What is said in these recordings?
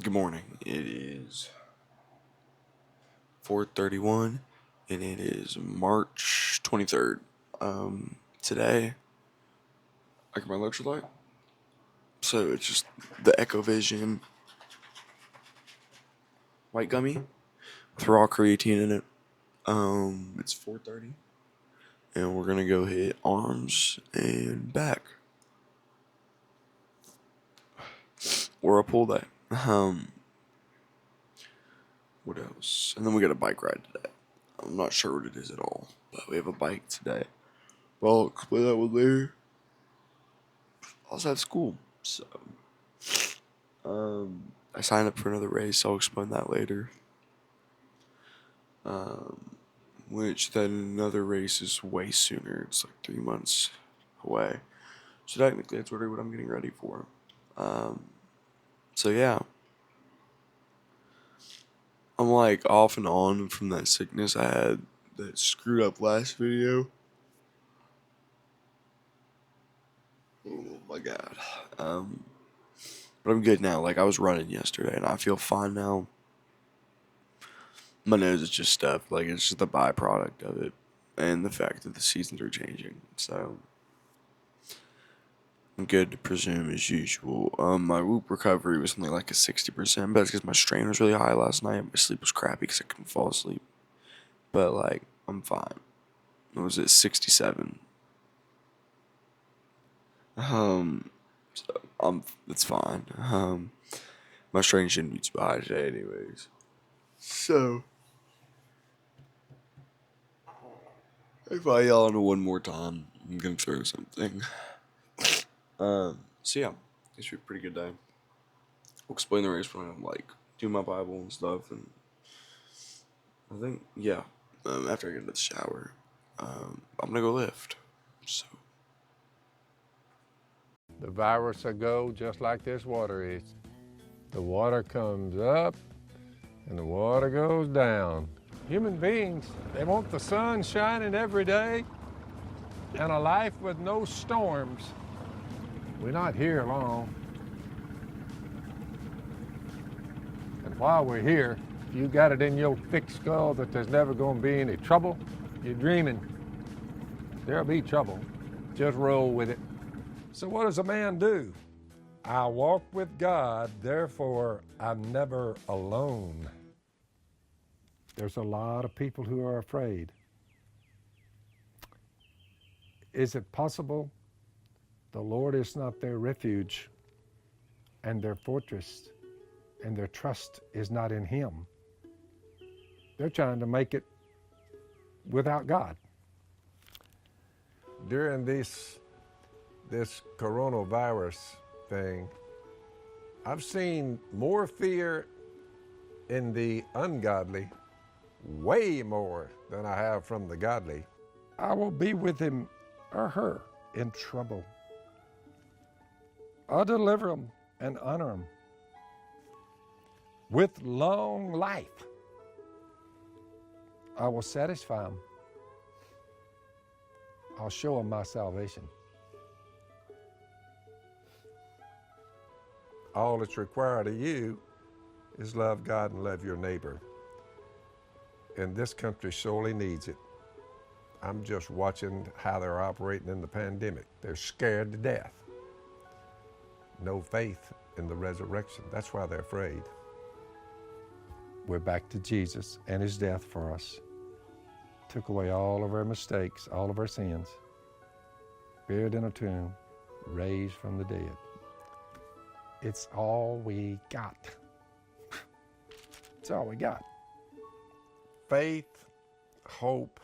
Good morning. It is 4:31 and it is March 23rd. Today I got my electrolyte. So it's just the Echo Vision white gummy with raw creatine in it. It's 4:30 and we're gonna go hit arms and back or a pull day. What else? And then we got a bike ride today. I'm not sure what it is at all, but we have a bike today. Well, I'll explain that one later. I also have school, so I signed up for another race. I'll explain that later. Which then another race is way sooner. It's like 3 months away. So technically, that's really what I'm getting ready for. So yeah, I'm like off and on from that sickness I had that screwed up last video. Oh my god. But I'm good now. Like I was running yesterday, and I feel fine now. My nose is just stuffed. Like it's just the byproduct of it, and the fact that the seasons are changing. So I'm good to presume as usual. My Whoop recovery was only like a 60%, but it's because my strain was really high last night. My sleep was crappy because I couldn't fall asleep. But like I'm fine. It was at 67. So it's fine. My strain shouldn't be too high today, anyways. So if I yell on it one more time, I'm gonna throw something. So yeah, it should be a pretty good day. I'll explain the race when I'm like do my Bible and stuff, and I think yeah. After I get into the shower, I'm gonna go lift. So The virus will go just like this water is. The water comes up and the water goes down. Human beings, they want the sun shining every day and a life with no storms. We're not here long. And while we're here, if you got it in your thick skull that there's never going to be any trouble, you're dreaming. There'll be trouble. Just roll with it. So what does a man do? I walk with God, therefore I'm never alone. There's a lot of people who are afraid. Is it possible the Lord is not their refuge and their fortress and their trust is not in Him? They're trying to make it without God. During this coronavirus thing, I've seen more fear in the ungodly, way more than I have from the godly. I will be with him or her in trouble. I'll deliver them and honor them with long life. I will satisfy them. I'll show them my salvation. All that's required of you is love God and love your neighbor. And this country sorely needs it. I'm just watching how they're operating in the pandemic. They're scared to death. No faith in the resurrection. That's why they're afraid. We're back to Jesus and His death for us. Took away all of our mistakes, all of our sins. Buried in a tomb, raised from the dead. It's all we got. It's all we got. Faith, hope,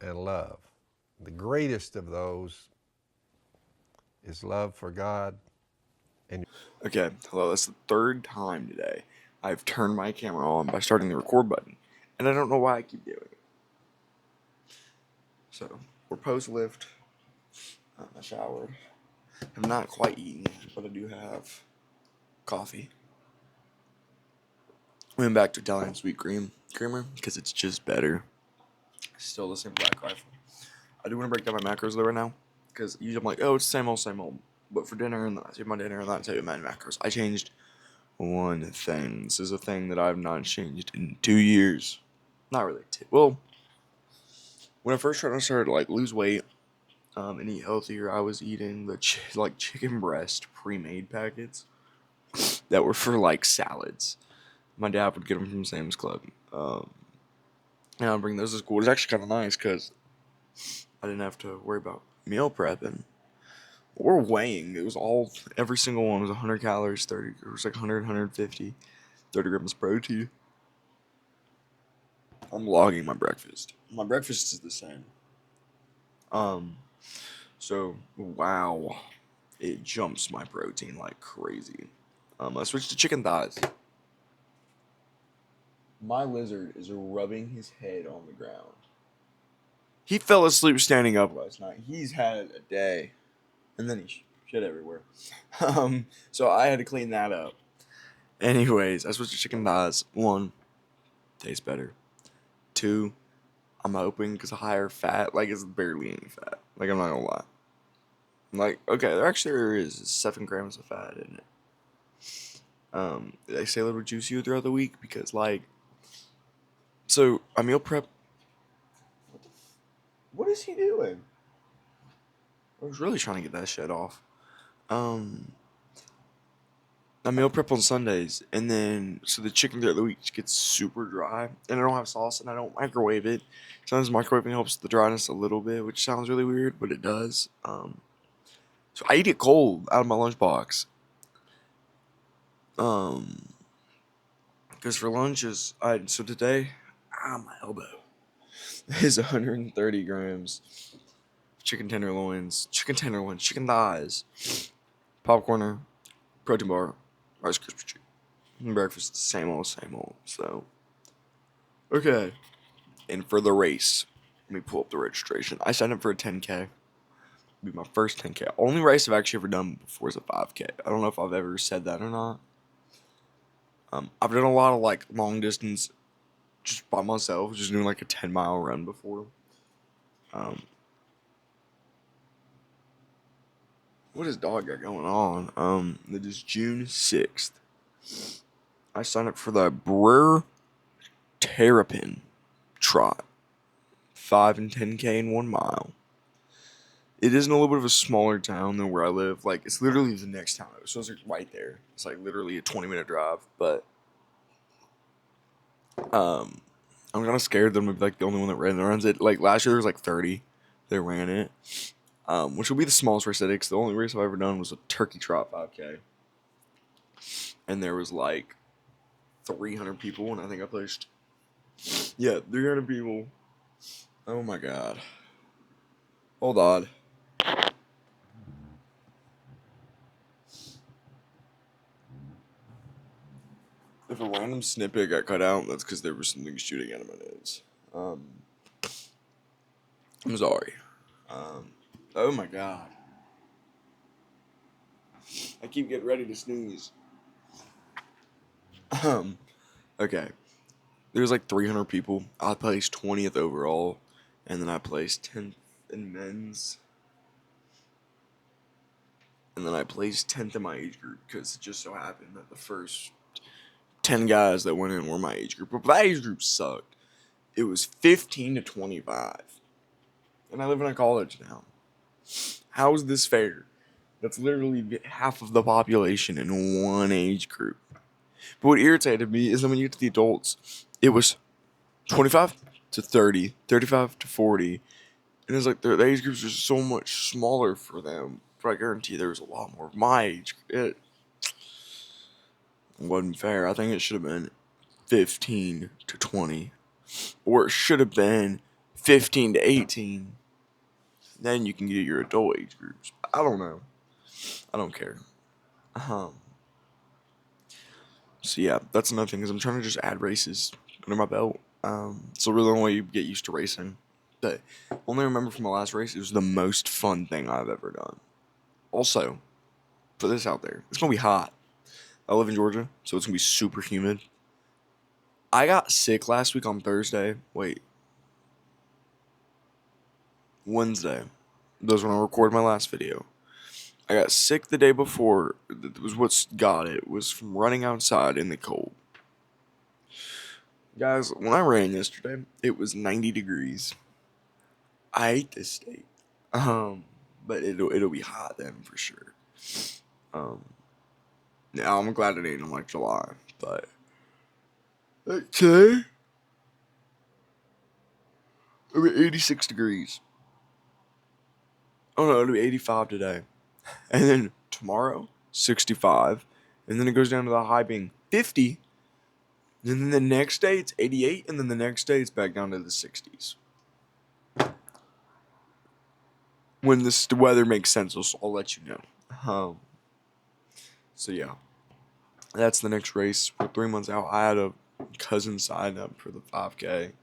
and love. The greatest of those is love for God. And okay, hello. That's the third time today I've turned my camera on by starting the record button, and I don't know why I keep doing it. So we're post lift. I showered. I'm not quite eating, but I do have coffee. Went back to Italian sweet creamer because it's just better. Still the same Black Rifle. I do want to break down my macros though right now because usually I'm like, oh, it's the same old, same old. But for dinner and I save my dinner and that's how you my macros. I changed one thing. This is a thing that I've not changed in 2 years. Not really. Well, when I first started to like lose weight, and eat healthier, I was eating the like chicken breast pre-made packets that were for like salads. My dad would get them from Sam's Club. And I'd bring those to school. It was actually kind of nice because I didn't have to worry about meal prepping or weighing. It was all, every single one was 100 calories, 30, it was like 100, 150, 30 grams of protein. I'm logging my breakfast. My breakfast is the same. So, wow. It jumps my protein like crazy. I switched to chicken thighs. My lizard is rubbing his head on the ground. He fell asleep standing up last night. He's had a day. And then he shit everywhere. So I had to clean that up. Anyways, I switched to chicken thighs. 1, tastes better. 2, I'm hoping because higher fat, like it's barely any fat. Like I'm not gonna lie. Like, okay, there is 7 grams of fat in it. They say a little juicier throughout the week because like, so I meal prep. What is he doing? I was really trying to get that shit off. I meal prep on Sundays, and then so the chicken throughout the week gets super dry, and I don't have sauce, and I don't microwave it. Sometimes microwaving helps the dryness a little bit, which sounds really weird, but it does. So I eat it cold out of my lunchbox. Because for lunches, so today, my elbow is 130 grams chicken tenderloins, chicken thighs, popcorner, protein bar, Rice Krispie treat. Breakfast, same old, same old. So, okay. And for the race, let me pull up the registration. I signed up for a 10K. It'll be my first 10K. Only race I've actually ever done before is a 5K. I don't know if I've ever said that or not. I've done a lot of like long distance just by myself, just doing like a 10-mile run before. What is dog got going on? It is June 6th. I signed up for the Brewer Terrapin Trot. 5 and 10K in 1 mile. It is in a little bit of a smaller town than where I live. Like, it's literally the next town. So it's like right there. It's like literally a 20-minute drive. But, I'm kind of scared that I'm gonna be like the only one that runs it. Like, last year there was like 30 that ran it. Which will be the smallest race I did, because the only race I've ever done was a turkey trot 5K. And there was like 300 people, and I think I placed, 300 people. Oh my god. Hold on. If a random snippet got cut out, that's because there was something shooting out of my nose. I'm sorry. Oh my god. I keep getting ready to sneeze. Okay. There was like 300 people. I placed 20th overall, and then I placed 10th in men's. And then I placed 10th in my age group, because it just so happened that the first 10 guys that went in were my age group. But that age group sucked. It was 15 to 25. And I live in a college now. How is this fair? That's literally half of the population in one age group. But what irritated me is that when you get to the adults, it was 25 to 30, 35 to 40. And it's like the age groups are so much smaller for them. But I guarantee there was a lot more of my age. It wasn't fair. I think it should have been 15 to 20. Or it should have been 15 to 18. Then you can get your adult age groups. I don't know. I don't care. So yeah, that's another thing, is I'm trying to just add races under my belt. So really the only way you get used to racing. But only remember from my last race, it was the most fun thing I've ever done. Also, put this out there. It's gonna be hot. I live in Georgia, so it's gonna be super humid. I got sick last week on Wednesday. Those when I recorded my last video. I got sick the day before. That was what's got it. Was from running outside in the cold. Guys, when I ran yesterday, it was 90 degrees. I hate this state. But it'll be hot then for sure. Um, Now I'm glad it ain't in like July, but today it'll be 86 degrees. Oh no, it'll be 85 today, and then tomorrow 65, and then it goes down to the high being 50, and then the next day it's 88, and then the next day it's back down to the 60s. When the weather makes sense, so I'll let you know. So yeah, that's the next race. We're 3 months out. I had a cousin sign up for the 5K.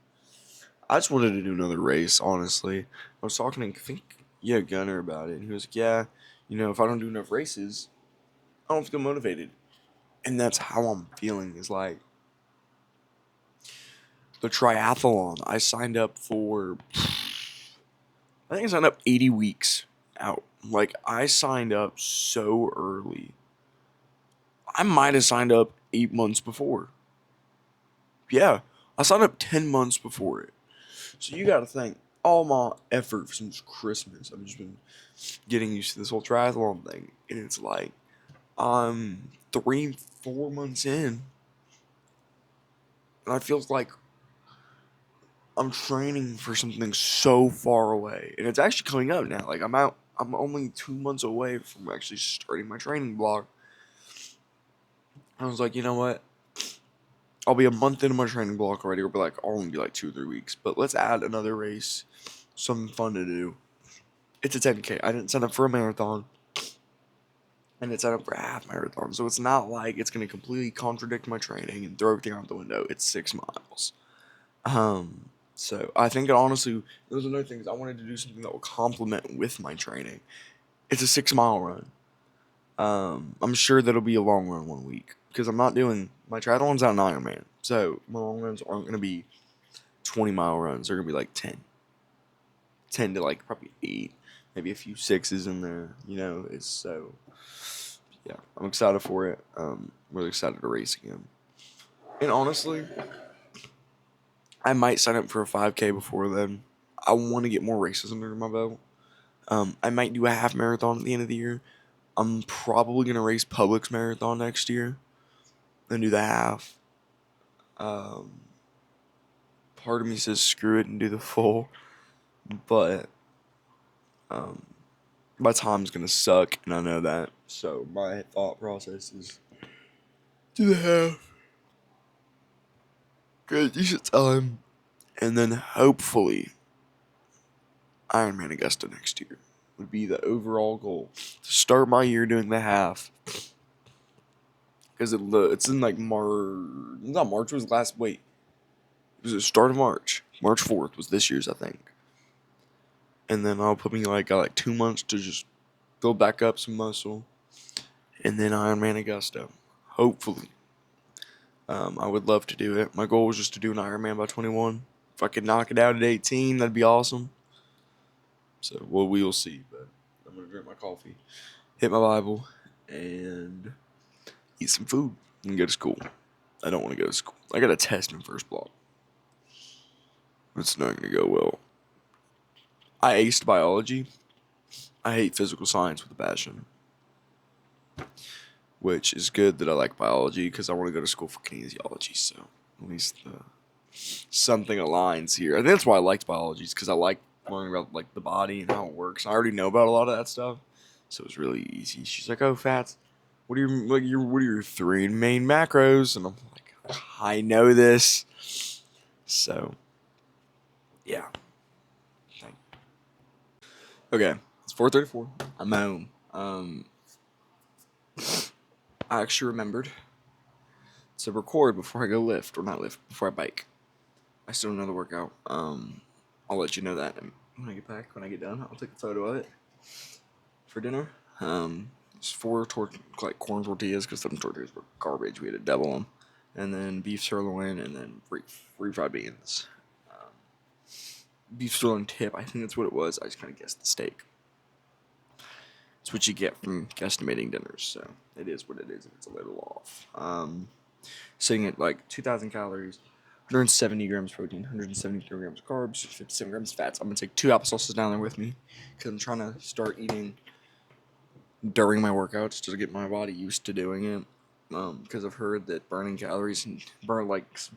I just wanted to do another race, honestly. I was talking to, I think, Gunner about it, and he was like, yeah, if I don't do enough races, I don't feel motivated. And that's how I'm feeling, is like, the triathlon, I signed up for, I think I signed up 80 weeks out. Like, I signed up so early. I might have signed up 8 months before. Yeah, I signed up 10 months before it. So you gotta think, all my effort since Christmas, I've just been getting used to this whole triathlon thing. And it's like, I'm 3, 4 months in, and I feel like I'm training for something so far away. And it's actually coming up now. Like, I'm only 2 months away from actually starting my training block. I was like, you know what? I'll be a month into my training block already. I'll only be like 2 or 3 weeks. But let's add another race. Something fun to do. It's a 10K. I didn't sign up for a marathon. And it's set up for a half marathon. So it's not like it's going to completely contradict my training and throw everything out the window. It's 6 miles. So I think honestly, those are another things. I wanted to do something that will complement with my training. It's a 6 mile run. I'm sure that'll be a long run one week because I'm not doing my triathlon's out an Ironman. So my long runs aren't going to be 20-mile runs. They're going to be like 10 to like probably 8, maybe a few 6s in there. It's so. Yeah, I'm excited for it. Really excited to race again. And honestly, I might sign up for a 5K before then. I want to get more races under my belt. I might do a half marathon at the end of the year. I'm probably going to race Publix Marathon next year and do the half. Part of me says screw it and do the full. But my time's going to suck, and I know that. So my thought process is do the half. Get a decent time. And then hopefully Ironman Augusta next year would be the overall goal. To start my year doing the half. Because it's in like March. Not March, it was last. Wait. It was the start of March. March 4th was this year's, I think. And then I'll put me got 2 months to just build back up some muscle. And then Ironman Augusta. Hopefully. I would love to do it. My goal was just to do an Ironman by 21. If I could knock it out at 18, that'd be awesome. So, well, we'll see. But I'm going to drink my coffee, hit my Bible, and eat some food and go to school. I don't want to go to school. I got a test in first block. It's not going to go well. I aced biology. I hate physical science with a passion. Which is good that I like biology because I want to go to school for kinesiology. So at least something aligns here. I think that's why I liked biology, is because I like learning about the body and how it works. I already know about a lot of that stuff, so it was really easy. She's like, "Oh, Fats, what are your 3 main macros?" And I'm like, "I know this." So yeah. Okay, it's 4:34. I'm home. I actually remembered to record before I go lift, or not lift, before I bike. I still don't know the workout. I'll let you know that when I get back. When I get done, I'll take a photo of it for dinner. It's 4 corn tortillas because some tortillas were garbage. We had to double them, and then beef sirloin, and then refried beans. Beef sirloin tip. I think that's what it was. I just kind of guessed the steak. It's what you get from guesstimating dinners, so it is what it is, and it's a little off. Sitting at like 2,000 calories, 170 grams protein, 173 grams of carbs, 57 grams of fats. I'm gonna take 2 applesauces down there with me because I'm trying to start eating during my workouts to get my body used to doing it. Because I've heard that burning calories and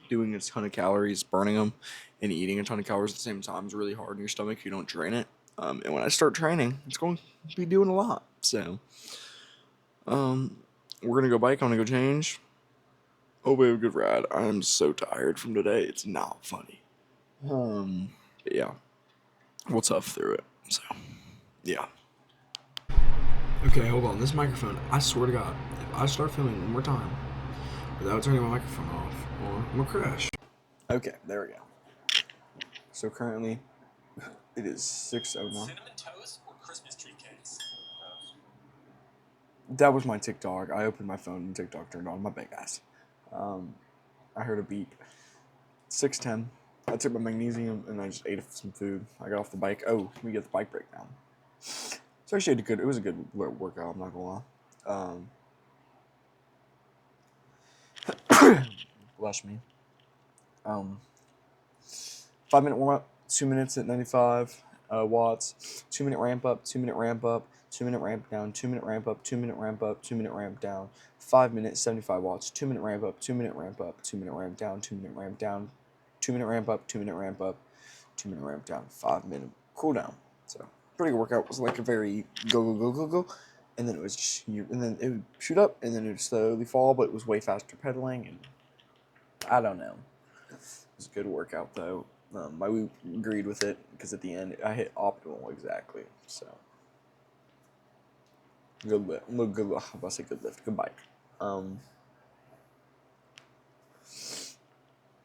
doing a ton of calories, burning them, and eating a ton of calories at the same time is really hard on your stomach if you don't drain it. And when I start training, it's going to be doing a lot. So, we're gonna go bike. I'm gonna go change. Hope we have a good ride. I'm so tired from today. It's not funny. But yeah, we'll tough through it. So, yeah. Okay, hold on. This microphone, I swear to God, if I start filming one more time without turning my microphone off, I'm gonna crash. Okay, there we go. So currently, it is 6:09. Cinnamon toast or Christmas tree cakes? That was my TikTok. I opened my phone and TikTok turned on. My big ass. I heard a beep. 6:10. I took my magnesium and I just ate some food. I got off the bike. Oh, we get the bike breakdown. So actually, it was a good workout. I'm not gonna lie. Bless me. 5-minute warm up, 2 minutes at 95 watts. 2-minute ramp up, 2-minute ramp up, 2-minute ramp down, 2-minute ramp up, 2-minute ramp up, 2-minute ramp down. 5 minutes, 75 watts. 2-minute ramp up, 2-minute ramp up, 2-minute ramp down, 2-minute ramp down, 2-minute ramp up, 2-minute ramp up, 2-minute ramp down. 5-minute cool down. So pretty good workout. It was like a very go, and then it was just, and then it would shoot up, and then it would slowly fall, but it was way faster pedaling, and I don't know. It was a good workout though. We agreed with it because at the end I hit optimal exactly. So good lift. Good. I was about to say good lift. Good bike.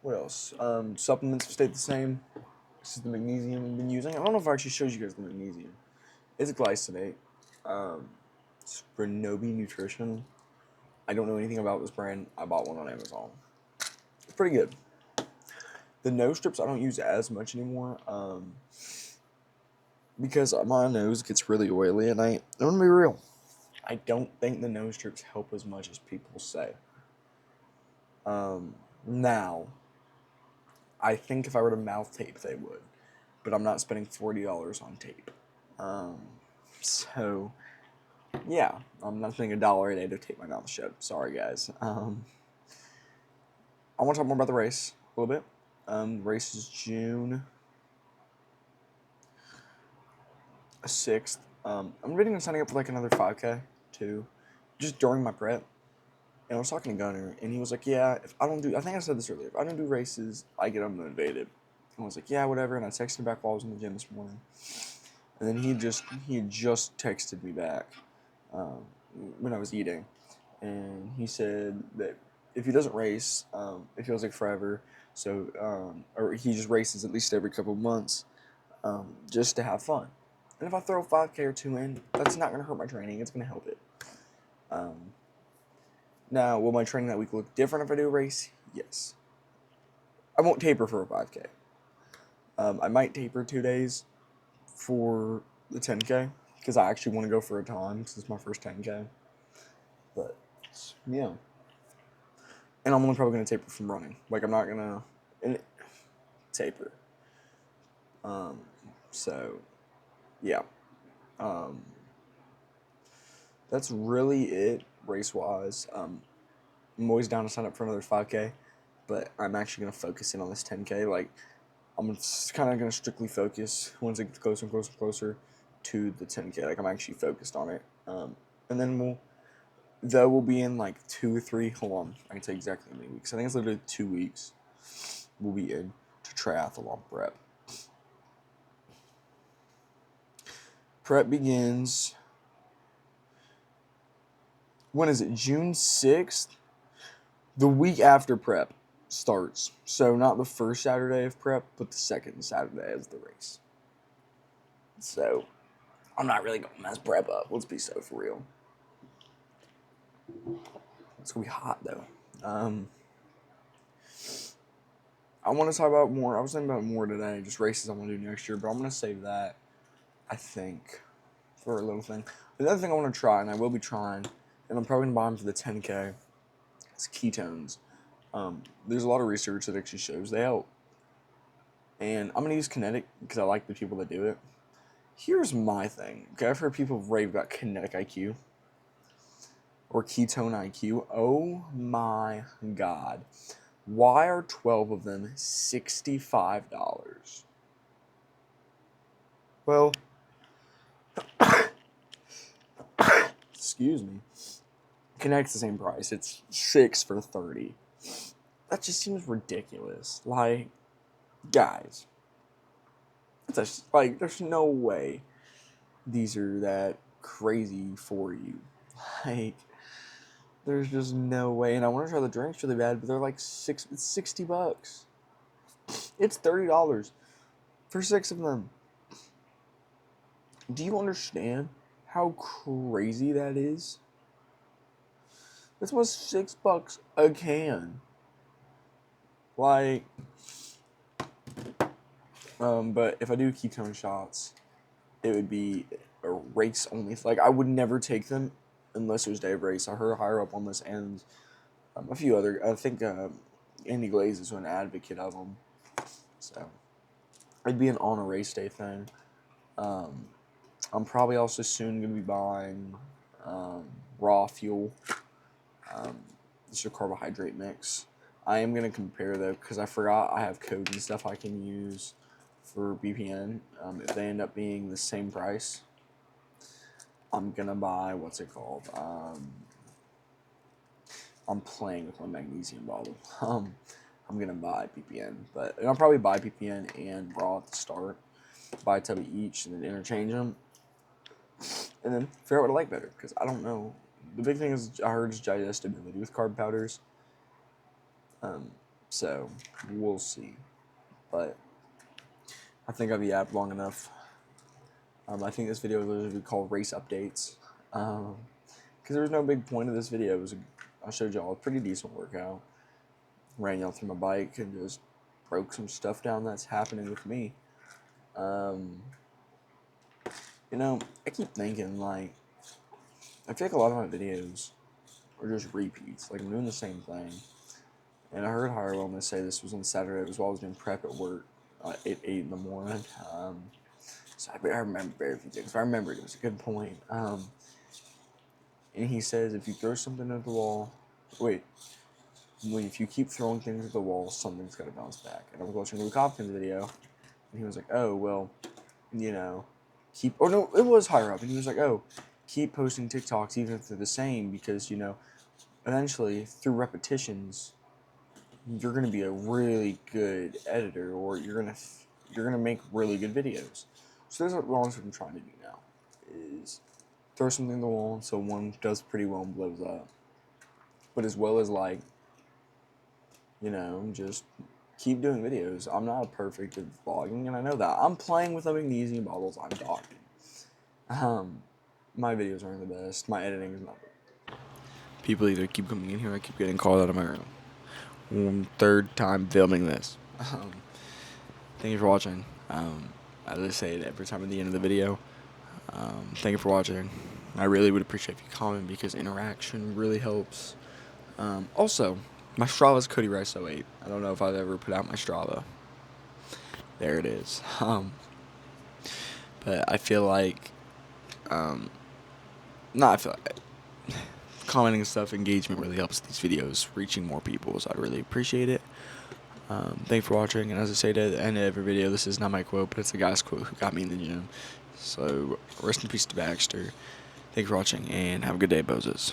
What else? Supplements have stayed the same. This is the magnesium I've been using. I don't know if I actually showed you guys the magnesium. It's glycinate. It's Renobi Nutrition. I don't know anything about this brand. I bought one on Amazon. It's pretty good. The nose strips I don't use as much anymore. Because my nose gets really oily at night. I'm gonna be real. I don't think the nose strips help as much as people say. Now, I think if I were to mouth tape, they would, but I'm not spending $40 on tape. So, yeah, I'm not spending $1 a day to tape my mouth shut. Sorry, guys. I want to talk more about the race a little bit. The race is June 6th. I'm reading and signing up for like another 5K too, just during my prep. And I was talking to Gunner, and he was like, "Yeah, if I don't do, I think I said this earlier. If I don't do races, I get unmotivated." And I was like, "Yeah, whatever." And I texted him back while I was in the gym this morning, and then he had just texted me back when I was eating, and he said that if he doesn't race, it feels like forever. So, or he just races at least every couple of months, just to have fun. And if I throw a 5K or 2 in, that's not going to hurt my training. It's going to help it. Now, will my training that week look different if I do a race? Yes. I won't taper for a 5K. I might taper 2 days for the 10K because I actually want to go for a time because it's my first 10K. But, yeah. And I'm only probably going to taper from running. Like, I'm not going to taper. So, yeah. That's really it race-wise. I'm always down to sign up for another 5K, but I'm actually going to focus in on this 10K. Like, I'm kind of going to strictly focus once it gets closer and closer and closer to the 10K. Like, I'm actually focused on it. And then we'll be in like 2 or 3, hold on, I can tell you exactly how many weeks. I think it's literally 2 weeks we'll be in to triathlon prep. Prep begins, when is it, June 6th? The week after prep starts. So not the first Saturday of prep, but the second Saturday of the race. So I'm not really going to mess prep up. Let's be so for real. It's going to be hot, though. I want to talk about more. I was thinking about more today, just races I want to do next year, but I'm going to save that, I think, for a little thing. Another thing I want to try, and I will be trying, and I'm probably going to buy them for the 10K, is ketones. There's a lot of research that actually shows they help. And I'm going to use Kinetic because I like the people that do it. Here's my thing. Okay, I've heard people rave about Kinetic IQ or Ketone IQ. Oh my God. Why are 12 of them $65? Well, excuse me. Kinetic's the same price. It's 6 for 30. That just seems ridiculous. Like, guys, it's just, like, there's no way these are that crazy for you. Like, there's just no way. And I want to try the drinks really bad, but they're like it's $60. It's $30 for 6 of them. Do you understand how crazy that is? That's almost $6 a can. Like, but if I do ketone shots, it would be a race only. Like, I would never take them unless it was day of race. I heard higher up on this, and a few other. I think Andy Glaze is an advocate of them. So it'd be an on a race day thing. I'm probably also soon gonna be buying Raw Fuel. It's a carbohydrate mix. I am gonna compare though because I forgot I have codes and stuff I can use for BPN. If they end up being the same price, I'm gonna buy what's it called? I'm playing with my magnesium bottle. I'm gonna buy BPN, and I'll probably buy BPN and Raw at the start, buy a tub of each, and then interchange them, and then figure out what I like better. Because I don't know. The big thing is I heard is digestibility with carb powders. So we'll see, but I think I've yapped long enough. I think this video will be called Race Updates, because there was no big point of this video. I showed y'all a pretty decent workout, ran y'all through my bike, and just broke some stuff down that's happening with me. You know, I keep thinking, like, I feel like a lot of my videos are just repeats. Like, I'm doing the same thing. And I heard Higher Wellness say this was on Saturday. It was while I was doing prep at work at 8 in the morning. So I remember very few things. If I remembered, it was a good point. And he says if you throw something at the wall, if you keep throwing things at the wall, something's got to bounce back. And I was watching Luke Hopkins' video, and he was like, oh, well, you know, it was higher up. And he was like, oh, keep posting TikToks even if they're the same because, you know, eventually through repetitions, you're going to be a really good editor or you're going to make really good videos. So that's what I'm trying to do now is throw something in the wall so one does pretty well and blows up. But as well as like, you know, just keep doing videos. I'm not perfect at vlogging and I know that. I'm playing with the magnesium bottles. I'm talking. My videos aren't the best. My editing is not good. People either keep coming in here or I keep getting called out of my room. Third time filming this. Thank you for watching. I just say it every time at the end of the video. Thank you for watching. I really would appreciate if you comment because interaction really helps. Also, my Strava is Cody Rice 08. I don't know if I've ever put out my Strava. There it is. But I feel like, commenting and stuff, engagement really helps these videos reaching more people, so I'd really appreciate it. Thank you for watching, and as I say at the end of every video, this is not my quote, but it's a guy's quote who got me in the gym. So, rest in peace to Baxter. Thank you for watching, and have a good day, Bozos.